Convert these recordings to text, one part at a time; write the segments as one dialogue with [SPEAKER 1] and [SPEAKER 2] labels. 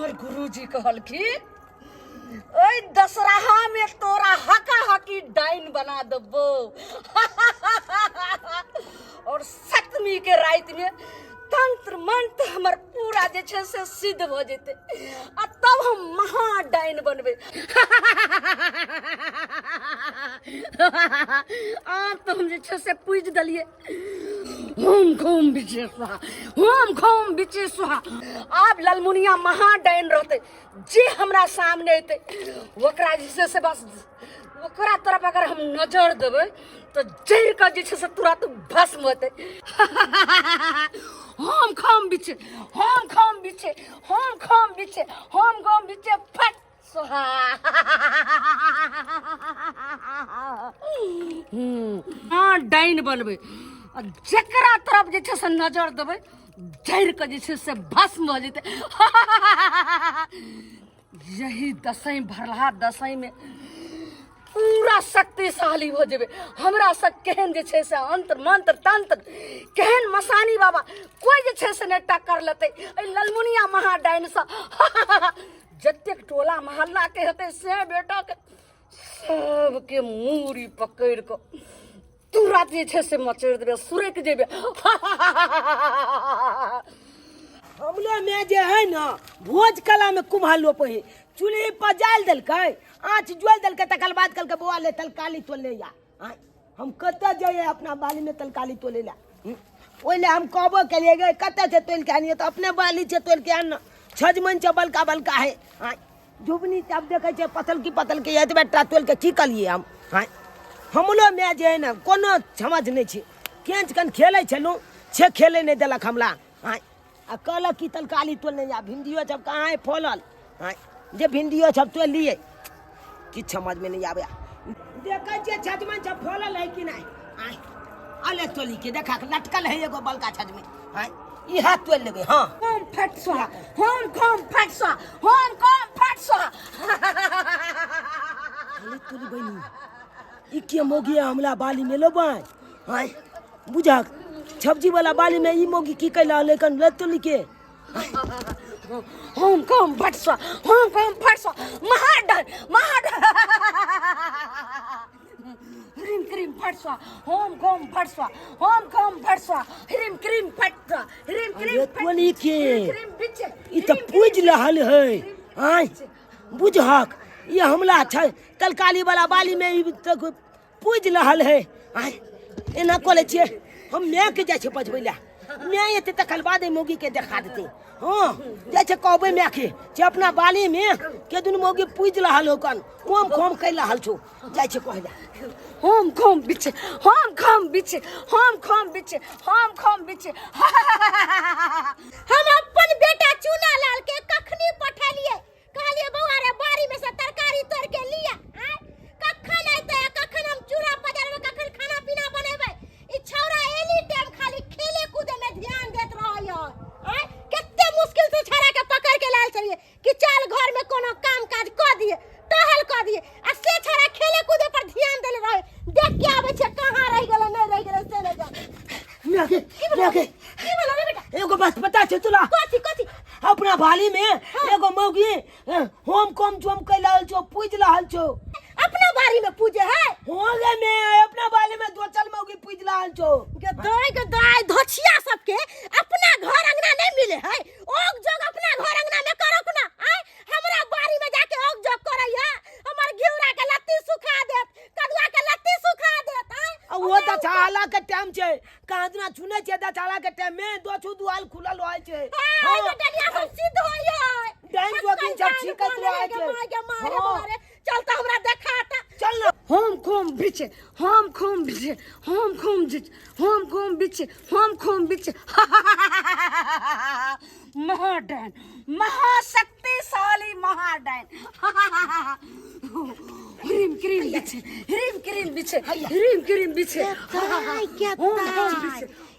[SPEAKER 1] हमर गुरुजी कहलखी ओए दशहरा में तोरा हका हकी डाइन बना देबो और सप्तमी के रात में तंत्र मंत्र हमर पूरा जे छे से सिद्ध हो जेते आ तब हम महा डाइन बनबे आ तो हम जे छे से पूज दलिए होम खोम बिचे स्वाहा होम खोम बिचे स्वाहा। आप ललमुनिया महा डाइन रहते जे हमरा सामने अते ओकरा जे से बस ओकरा तरफ अगर हम नजर देबै तो जड़ का जे से तुरंत भस्म होते होम खोम बिचे होम खोम बिचे होम खोम बिचे होम खोम बिचे फट स्वाहा। हाँ डाइन बनबे जकरा तरफ जे से नजर देबै जड़ के जे से भस्म हो जेते। यही दसई भरला दसई में पूरा शक्तिशाली हो जेबे हमरा से केहन जे छे से अंतर मंत्र तंत्र केहन मसानी बाबा कोई जे छे से ने टक्कर लेते ए ललमुनिया महा डाइन सा जतेक टोला मोहल्ला के हते से बेटा के सब के मूरी पकड़ को तुरंत जे छे से मचड़ देबे सुरक जेबे।
[SPEAKER 2] हमलो में जे है ना भोज कला में कुम्हार लोप है चूल्ही पर जाल देलकै आँच जोल देलकै तकर बाद कहलकै बौआ ले तलकाली तो ले या हम कतऽ जाइए अपना बाली में तलकाली तो ले ला ओइले हम कहबो केलिए गए कतऽ से तोल के आनिए तो अपने बाली से तोल के आन छजमन से बलका बलका है जुबनी तब देखे छे पतल की एतबे टा तोल के की कलिए हम हमलो में जे है ना कोनो समझ नहीं छे केंच कन खेलै छलू छे खेले नहीं देलक हमला आ कहलक की तलकाली तोल नहीं जा भिंडियो सब कहाँ है फॉलल जे भिंडियो सब तोल लिए कि समझ में नहीं आवे देखै छे छजमन सब फॉलल है कि नहीं अले तोली के देखा लटकल है एगो बलका छजमे ई हाथ तोल लेबे। हां
[SPEAKER 1] होम फट स्वाहा होम खोम फट स्वाहा होम खोम फट स्वाहा।
[SPEAKER 2] अरे तोली बनी ई के मोगी हमला बाली में लोबाय बुझा सब्जी वाला बाली में ई मोगी की कैला लेकिन लतोली के
[SPEAKER 1] होम खोम फट स्वाहा होम खोम फट स्वाहा महाडन ह्रीम क्रीम फट स्वाहा होम खोम फट स्वाहा होम खोम फट स्वाहा ह्रीम क्रीम फट स्वाहा ह्रीम क्रीम
[SPEAKER 2] तोली के
[SPEAKER 1] क्रीम बिचे
[SPEAKER 2] ई त पूज रहल है बुझहक ये हमला छै तलकाली वाला बाली में ई तक पूज रहल है एना कोले छे हम मैं के जाय छे पजबैला मैं एते तकल बाद मोगी के देखा देते। हां जाय छे कहबे मैं के जे अपना बाली में के दुन मोगी पूज रहल होकन ओम खोम कैला हल छो जाय छे कहला
[SPEAKER 1] होम खोम बिचे होम खोम बिचे होम खोम बिचे होम खोम बिचे।
[SPEAKER 3] हम अपन बेटा चूना लाल के कखनी पठलिए कहलिए बौआ रे बारी में से तरकारी तोड़ के लिया कखन आइते कखन हम चूड़ा पजारबे कखन खाना पीना बनेबे ई छौरा एनी टाइम खाली खेले कूदे में ध्यान देत रहय केते मुश्किल से छौरा के पकड़ के लाल चलिए कि चल घर में कोनो काम काज क दिए टहल क दिए आ से छौरा खेले कूदे पर ध्यान देले रहे देख के आवे छे कहां रह गेल नहीं रह गेल से नहीं जा
[SPEAKER 2] मैं के
[SPEAKER 3] की बोला रे बेटा
[SPEAKER 2] एगो बात पता छे तोला
[SPEAKER 3] कथी
[SPEAKER 2] अपना बाली में एगो मौगी होम कोम जोम कैला हल छो पूज रहल छो
[SPEAKER 3] अपना बारी में पूजे है
[SPEAKER 2] होले में अपना बाली में दो चल मौगी पूज रहल छो
[SPEAKER 3] के दाई धोछिया सबके अपना घर अंगना नहीं मिले है ओग जोग अपना घर अंगना में करो ना हमरा बारी में जाके ओग जोग करैया हमर घिउरा के लत्ती सुखा देत कदुआ के लत्ती सुखा देत
[SPEAKER 2] वो त छाला के टाइम छे कादना चुने छे द छाला के टाइम में दो छु दुआल खुलल होय छे
[SPEAKER 3] हां बेटा सब सिद्ध होय
[SPEAKER 2] डाइन जोगिन सब छिकत रहे छे
[SPEAKER 3] मारे चल त हमरा देखाता
[SPEAKER 2] चल ना
[SPEAKER 1] होम खोम बिचे होम खोम बिचे होम खोम बिचे होम खोम बिचे होम खोम बिचे। महाडैन महाशक्तिशाली महाडैन ह्रीम क्रीम बिचे ह्रीम क्रीम बिचे ह्रीम क्रीम बिचे
[SPEAKER 3] क्या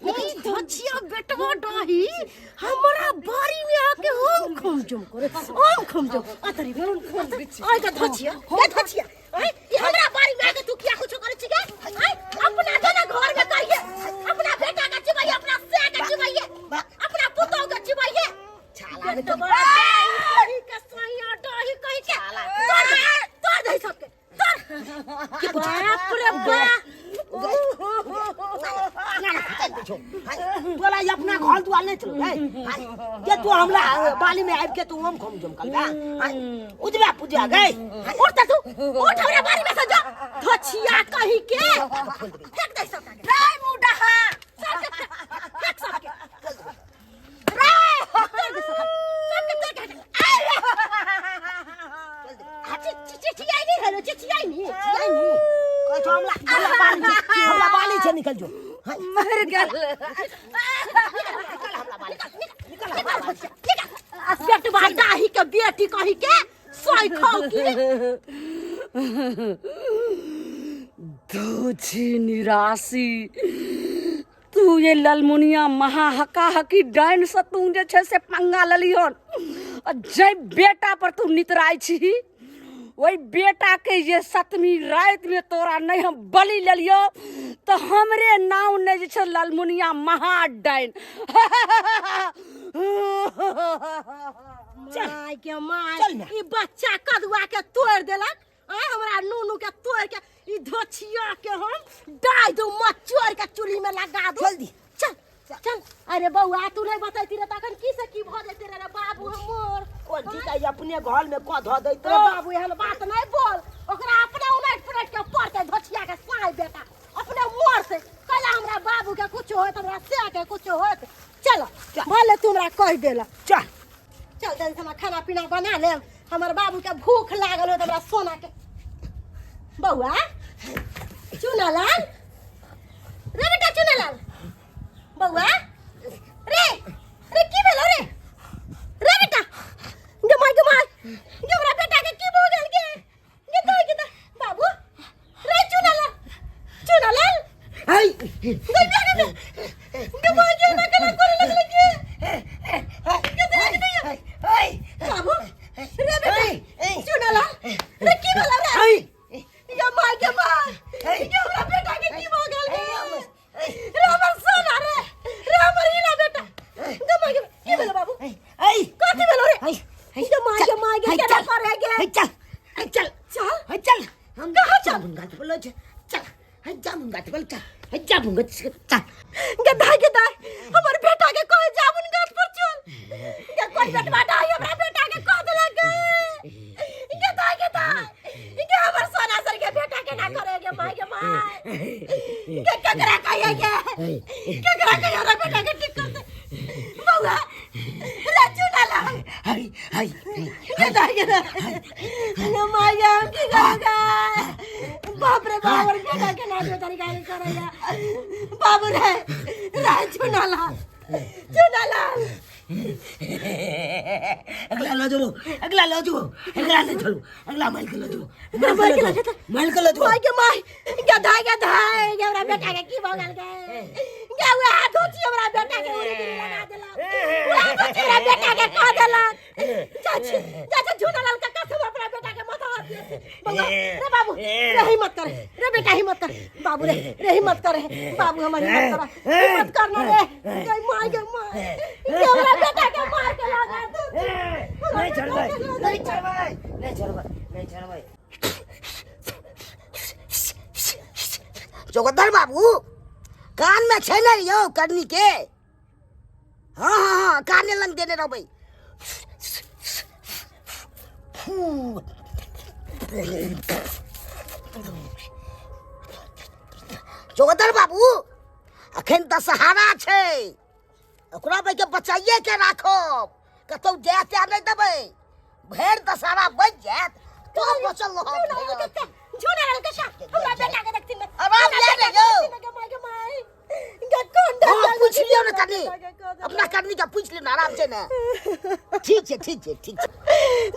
[SPEAKER 3] ये धोछिया बेटवा डाही हमरा बारी में आके ओम खोम जोम करे ओम खोम जोम अतरी
[SPEAKER 1] होम खोम बिचे
[SPEAKER 3] आय का धोछिया ये हमरा बारी में आके तू क्या कुछ करे छिके अपना जना घर में कहिए अपना बेटा का चिबाइए अपना से का चिबाइए अपना पुतौ का चिबाइए
[SPEAKER 2] छाला
[SPEAKER 3] बाप रे बाप
[SPEAKER 2] तोला ये अपना घर दुआर नहीं चलो ये तू हमला बाली में आब के तू हम खम जम कल उजवा पूजा गई
[SPEAKER 3] उठ तू उठ हमरा बारी में से जा धछिया कही के फेंक दे सब रे मुडा फेंक सब के रे चिचियाई नहीं हेलो चिचियाई नहीं
[SPEAKER 2] कोई तो हमला बाली से निकल जो
[SPEAKER 1] मर गया
[SPEAKER 3] पेट बाटा ही के बेटी कही के सोई खाओ की
[SPEAKER 1] दोछी निराशी तू ये ललमुनिया महाहका हकी डाइन से तू जे छे से पंगा ललिहन जय बेटा पर तू नितराई छी वही बेटा के ये सतमी रात में तोरा नहीं हम बलि ले लियो तो हमरे नाव ने जे छे ललमुनिया महाडाइन
[SPEAKER 3] माय के माय ई बच्चा कदुआ के तोड़ देलक आ हमरा नूनू के तोड़ के ई धोछिया के हम डाई दो मचोर के चूल्ही में लगा दो
[SPEAKER 2] जल्दी
[SPEAKER 3] चल चल अरे बउआ तू नहीं बताई रे तखन की से की भ जेते रे बाबू हमर
[SPEAKER 2] कोन ठीक है अपने घर में को ध दई
[SPEAKER 3] तो बाबू एहन बात नहीं बोल ओकरा अपने उलट पुलट के पड़ते धोछिया के साई बेटा अपने मोर से कहला हमरा बाबू के कुछ होत हमरा से के कुछ होत चलो भले तुमरा कह देला
[SPEAKER 2] चल
[SPEAKER 3] चल जल्दी से खाना पीना बना ले हमर बाबू के भूख लागल हो हमरा सोना के बउआ चुनालाल रे बेटा चुनालाल बउआ रे रे की भेलो रे रे बेटा गमाय गे हमरा बेटा के की हो गेल गे बाबू रे चुनालाल
[SPEAKER 2] हाय
[SPEAKER 3] गमाय गे ना कला करे लगले के बाबू रे बेटा चुनालाल रे की भेलो रे
[SPEAKER 2] हाय
[SPEAKER 3] गमाय गे हमरा बेटा के की हो गेल रे हमर सोना रे हमर हीरा बेटा गमाय गे की भेलो बाबू
[SPEAKER 2] हाय
[SPEAKER 3] कथि भेलो रे गमाय गे केना करे गे
[SPEAKER 2] चल
[SPEAKER 3] चल
[SPEAKER 2] चल हम
[SPEAKER 3] कहाँ चल?
[SPEAKER 2] जामुन गाछ बोलो चल जामुन गाछ बोल चल जामुन गाछ चल
[SPEAKER 3] गदा हमर बेटा के कोई जामुन गाछ पर चल के कोई बेटवा डाई हमरा बेटा के कह देला गदा के हमर सोना सर के बेटा के ना करेगे माय के ककरा कहिए ककरा कहिए हमरा बेटा के ठीक कर दे बउआ राजू नाला
[SPEAKER 2] हाय
[SPEAKER 3] गदा ये माय की गगा बाप रे बाप और बेटा के ना दे तरीका करेगा बाबू रे राजू नाला चुनालाल
[SPEAKER 2] अगला लो जो अगला ले चलो अगला माइल के लो जो माइल के लो जो
[SPEAKER 3] माय के माय गधा ये हमरा बेटा के की भगल के हुआ धोची हमरा बेटा के उरी गिरी लगा देला धोची हमरा बेटा के कह देला चाचा चुनालाल का कसम अपना बेटा के माथा हाथ दिए रे बाबू रे हिम्मत कर रे बेटा हिम्मत कर बाबू रे हिम्मत कर बाबू हमारी हिम्मत करना रे जय माय के माय ये हमरा बेटा के मार के लगा दो
[SPEAKER 2] नहीं चढ़ भाई चौकदार बाबू कान में छे नहीं यो करनी के हाँ कान लंग देने रहो भाई चौकदार बाबू अखन तो सहारा छे ओकरा भाई के बचाइए के राखो कतौ जाते नहीं देबै भेड़ दशहरा बच जात तो बचल रहो
[SPEAKER 3] चुनालाल के साथ हमरा बेटा के देखती
[SPEAKER 2] आराम ले ले जो
[SPEAKER 3] कौन
[SPEAKER 2] पूछ लियो ना करनी अपना करनी का पूछ लेना आराम से ना ठीक है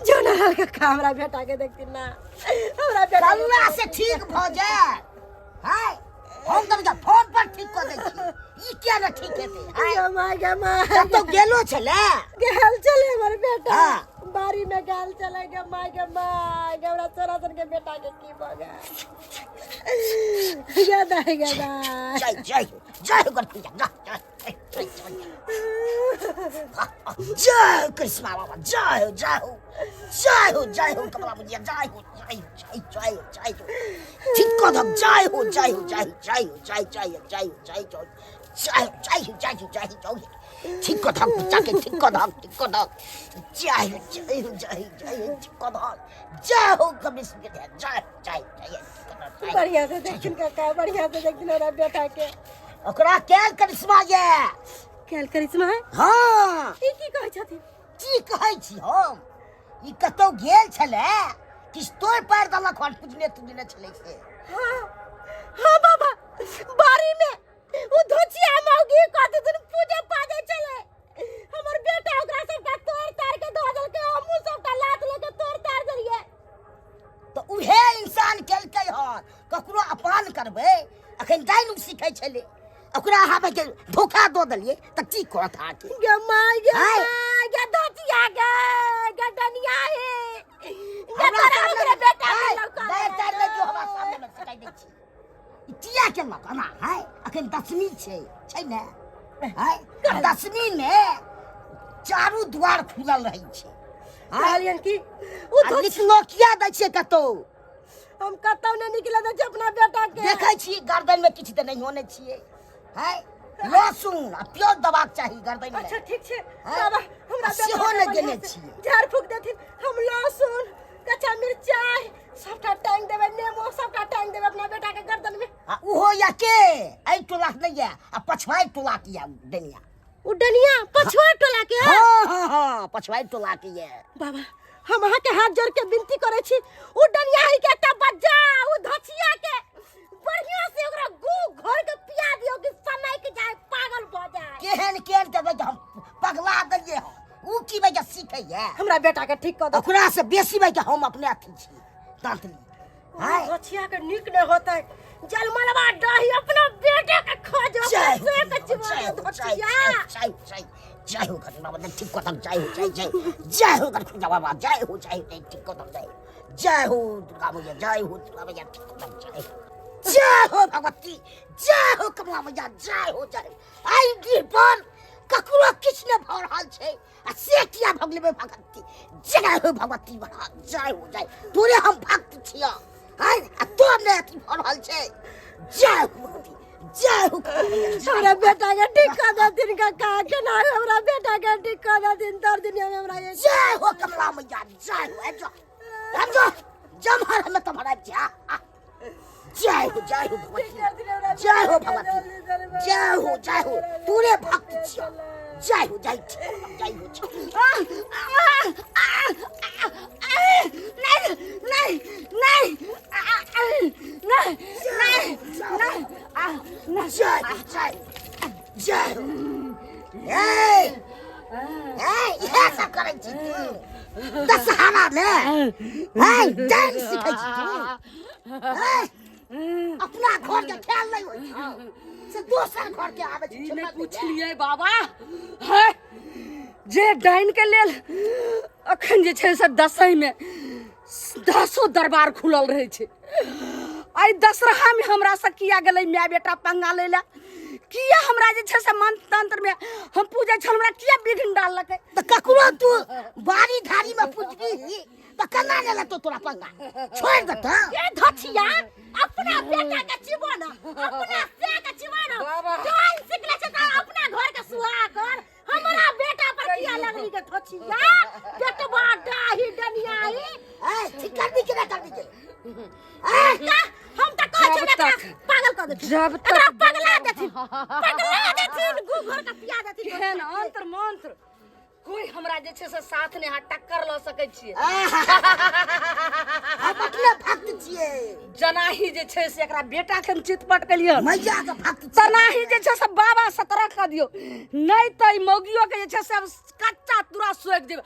[SPEAKER 3] चुनालाल के हमरा बेटा के देखती ना हमरा बेटा
[SPEAKER 2] अल्लाह से ठीक भ जाए हाय हम तो फोन पर ठीक कर दै छी ई क्या ना ठीक हेते हाय
[SPEAKER 3] माय
[SPEAKER 2] तो गेलो छले
[SPEAKER 3] गेल चले हमर बेटा
[SPEAKER 2] हाँ।
[SPEAKER 3] बारी में गेल चले गे माय हमरा सरासन के बेटा के की बगा गदा
[SPEAKER 2] जय करती जय कृष्णा बाबा जय जय हो कमला भैया जय हो जय हो जय जय हो जय हो ठीक कदम जय हो जय हो जय जय हो जय जय हो जय हो जय जय जय जय हो जय हो जय हो ठीक कदम जाके ठीक कदम जय हो जय हो जय जय ठीक कदम जय हो कमिस के जय जय जय
[SPEAKER 3] बढ़िया से देखिन काका बढ़िया से देखिन हमरा बेटा के
[SPEAKER 2] ओकरा केल करिश्मा ये
[SPEAKER 3] केल करिश्मा है
[SPEAKER 2] हां
[SPEAKER 3] की कहै छथिन
[SPEAKER 2] की कहै छी हम ई कतौ गेल छले किस तोर पैर दलक हन पूजने तुजने छले से
[SPEAKER 3] हां बाबा बारी में वो धोचिया मौगी कहते दिन पूजा पाजे चले हमर बेटा ओकरा सब का तोड़ तार के दो दल के हमहु सब का लात लेके तोड़ तार दरिए
[SPEAKER 2] तो उहे इंसान केलकै हन ककरो अपमान करबै अखन डाइन सिखै छले ओकरा हाबे के धोखा दो दलिए त की करत आके
[SPEAKER 3] गे माय गे धोचिया गे डनिया है गे तोरा ओकरा बेटा के लौका
[SPEAKER 2] दे दे जो हमरा सामने में सिखाइ दै छी इतिया के लौका है अखन 10वीं छै ने है 10वीं में चारू द्वार खुलल रहै छै
[SPEAKER 3] कहलियन की
[SPEAKER 2] ओ नोकिया दै छै कतौ
[SPEAKER 3] हम कतौ ने निकले दै छै अपना बेटा के
[SPEAKER 2] देखै छी गर्दन में किछ त नहीं होने छिए है लहसुन आ प्याज दबाक चाही गर्दन में
[SPEAKER 3] अच्छा ठीक छै बाबा हमरा बेटा
[SPEAKER 2] सेहो ने देने छिए
[SPEAKER 3] झाड़ फूक देथिन हम लहसुन कच्चा मिर्चाई सबटा टांग देबै नेमो सबटा टांग देबै अपना बेटा के गर्दन में
[SPEAKER 2] आ उहो या के आई टोला नहीं है आ पछवाई टोला की है देनिया
[SPEAKER 3] उडनिया पछुआ टोला के
[SPEAKER 2] हां पछवाई टोला की है
[SPEAKER 3] बाबा हम अहाँ के हाथ जोड़ के विनती करे छी उडनिया ही के एकटा बच्चा उ धचिया के बढ़िया से ओकरा गु घर के पिया दियो कि समय के जाए पागल भ जाए
[SPEAKER 2] केहन देबै हम पगला दलिए उ की वजह सीखै है
[SPEAKER 3] हमरा बेटा के ठीक क दो
[SPEAKER 2] ओकरा से बेसी वजह हम अपने अथी छी दांतली
[SPEAKER 3] हां धचिया के निक ने होतै जलमलवा दही अपना बेटे के खोज
[SPEAKER 2] जय
[SPEAKER 3] के चिवा धचिया
[SPEAKER 2] जय हो घटना बदल ठीक कदम जय हो जय हो कर खुदा बाबा जय हो ठीक कदम जय हो दुर्गा मैया जय हो दुर्गा मैया ठीक कदम जय हो भगवती जय हो कमला मैया जय हो आई दीपन ककरो किछ ने भ रहल छै आ से किया भगले में भगवती जय हो भगवती बड़ा जय हो तोरे हम भक्त छिया हाय आ तो ने अथी भ रहल छै जय हो भगवती जय हो
[SPEAKER 3] हमरा बेटा के ठीक कर देथिन काका के ना हमरा बेटा के ठीक कर देथिन तर दिन में हमरा ये
[SPEAKER 2] जय हो कमला मैया जय हो हम जो जमहर हम तुम्हारा जय हो भगवती जय हो भगवती जय हो तूरे भक्त छिया जय हो नहीं जय ऐसा करे छी दशहरा में डांस सिखै छी अपना घर के ख्याल नहीं होई से दोसर घर के आवे छी
[SPEAKER 1] ने पूछलिए बाबा है जे डाइन के लेल अखन जे छै से दसई में 10 दरबार खुलल रहे छै आई दशहरा में हमरा से किया गेलै माय बेटा पंगा लेला किया हमरा जे छै से मंत्र तंत्र में हम पूजा छ हमरा किया विघ्न डाललकै
[SPEAKER 2] त ककरो तू बारी धारी में पूजबी त कना लेला तो तोरा पंगा छोड़ दे त
[SPEAKER 3] ये धचिया अपना बेटा के चिबोना अपना से के चिबोना डाइन सिखले छ त अपना घर के सुहा कर हमरा बेटा पर किया लगली के धचिया बेटवा डाही डनियाई
[SPEAKER 2] ठीक कर दी कि ना कर दी
[SPEAKER 3] हम त कहै छी ना पागल कर दे
[SPEAKER 1] जब तक
[SPEAKER 3] पगला देथिन गु घर के पिया देथिन
[SPEAKER 1] केहन अंतर मंत्र कोई हमरा जे छै से साथ ने हाथ टक्कर ल सकै छियै
[SPEAKER 2] हम अपने भक्त छियै
[SPEAKER 1] जनाही जे छै से एकरा बेटा के चितपट केलियन
[SPEAKER 2] मैया के भक्त
[SPEAKER 1] तनाही जे छै से बाबा 17 क दियो नहीं त ई मौगियो के जे छै से कच्चा तुरा सोइक देब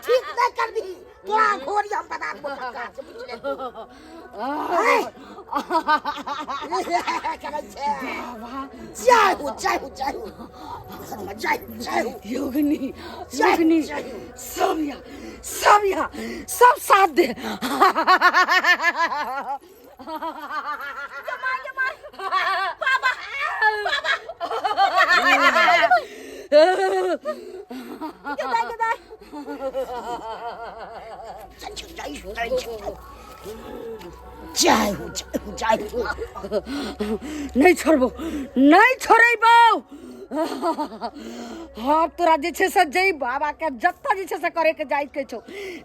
[SPEAKER 2] ठीक नहीं कर दी तोरा घोड़ी हम बता दो सरकार से पूछ ले जय हो
[SPEAKER 1] योगिनी सब साथ दे नहीं छोड़बो, नहीं छोड़बो। हाँ तोरा जे छे से जय बाबा के जत्ता जे छे से करे के जाय के छौ,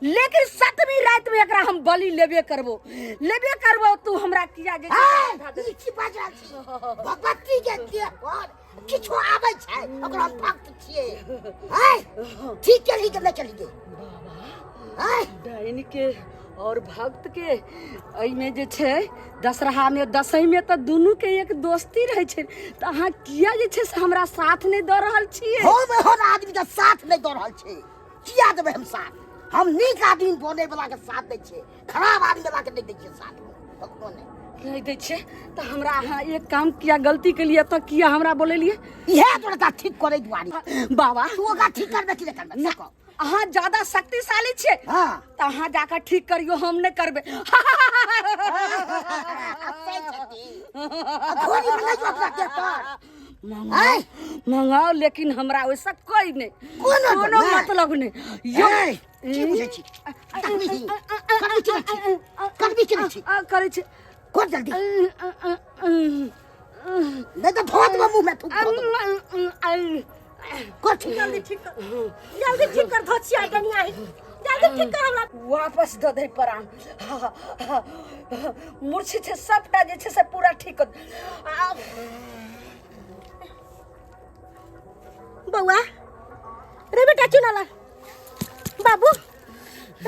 [SPEAKER 1] लेकिन सतमी रात में एकरा हम बलि लेबे करबो। तू हमरा किया जे
[SPEAKER 3] की बाजा छी भगवती के दिए और किछो आबै छै ओकरा हम भक्त छियै। हाय ठीक के लिए ले चली गई। हाय
[SPEAKER 1] डाइन के और भक्त के एहि में जे छै दशहरा में दसई में तो दोनों के एक दोस्ती रहे छै, तो अहाँ किया जे छै से हमरा साथ नहीं द रहल छियै?
[SPEAKER 3] हम आदमी के साथ नहीं द रहल छै, किया देबै हम साथ? हम नीक आदमी बने वाला के साथ दै छियै, खराब आदमी वाला के नहीं दै छियै साथ। कखनो
[SPEAKER 1] नहीं दै छियै तो हमरा अहाँ एक काम किया गलती के लिए तो किया हमरा बोलेलिए
[SPEAKER 3] इहे तोरा ठीक करे दुआरी।
[SPEAKER 1] बाबा
[SPEAKER 3] तू ओकरा ठीक करबे कि नहीं करबे से कह।
[SPEAKER 1] अहाँ ज्यादा शक्तिशाली छियै,
[SPEAKER 3] हां
[SPEAKER 1] तो अहाँ जाकर ठीक करियो, हम नहीं करबे। मंगाओ लेकिन हमरा वैसा कोई नहीं, कोनो मतलब नहीं।
[SPEAKER 3] की बुझै छी करबी छी
[SPEAKER 1] करे छी
[SPEAKER 3] कर जल्दी नहीं तो भोत में मुंह में थूक कर ठीक जल्दी ठीक कर धोचिया कनिया जल्दी ठीक कर हमरा
[SPEAKER 1] वापस द दे परान। मूर्छी छे सबटा जे छे से पूरा ठीक कर।
[SPEAKER 3] बउआ रे बेटा चुनाला बाबू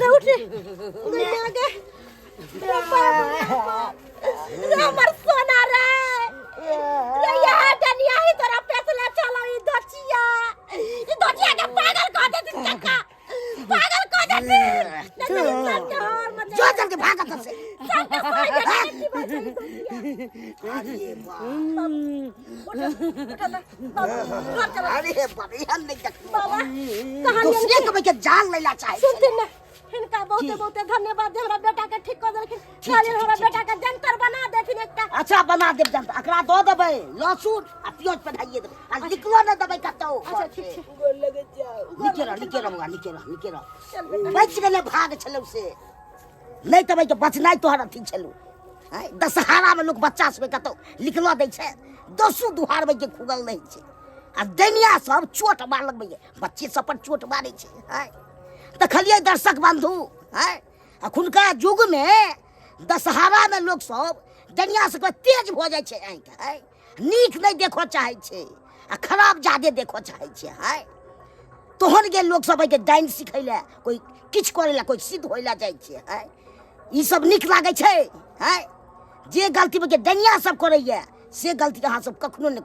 [SPEAKER 3] रे उठ रे गई आगे रे हमर सोना रे यहाँ डनिया ही तोरा पैसला चलो ई दचिया के पागल कर देती चक्का पागल कर देती जो चल के भागा तब से अरे बाबा यहाँ नहीं देख बाबा दूसरे को के जान लेला चाहे सुनते ना इनका बहुत धन्यवाद। हमरा बेटा के ठीक कर देलखिन, खाली हमरा बेटा के जंतर बना देथिन एकटा। अच्छा बना देब जंतर, एकरा दो देबै लहसुन आ प्याज पढ़ाइए देबै आ निकलो न देबै कतौ। अच्छा ठीक छै गोल लगे जाओ नीचे रह बच गेले भाग छलौ से नहीं तबै तो बचनाइ तोहर ठीक छलौ। दशहरा में लोग बच्चा सब कतौ लिखलो दै छै, दसो दुहार में के खुगल नहीं छै आ दैनिया सब चोट मार लगबै बच्चे सब पर चोट मारै छै। देखलिए दर्शक बंधु अखुनका युग में दशहरा में लोग सब दुनिया से तेज हो जाए छे, नीक नहीं देखो चाहे छे आ खराब ज्यादा देखो चाहे छे। तोहन के लोग सब के डाइन सिखैले कोई किछ करेला कोई सिद्ध होइला जाय छे। ई सब नीक लागे छे। जे गलती में के दुनिया सब करैया से गलती अहाँ सब कखनो नहीं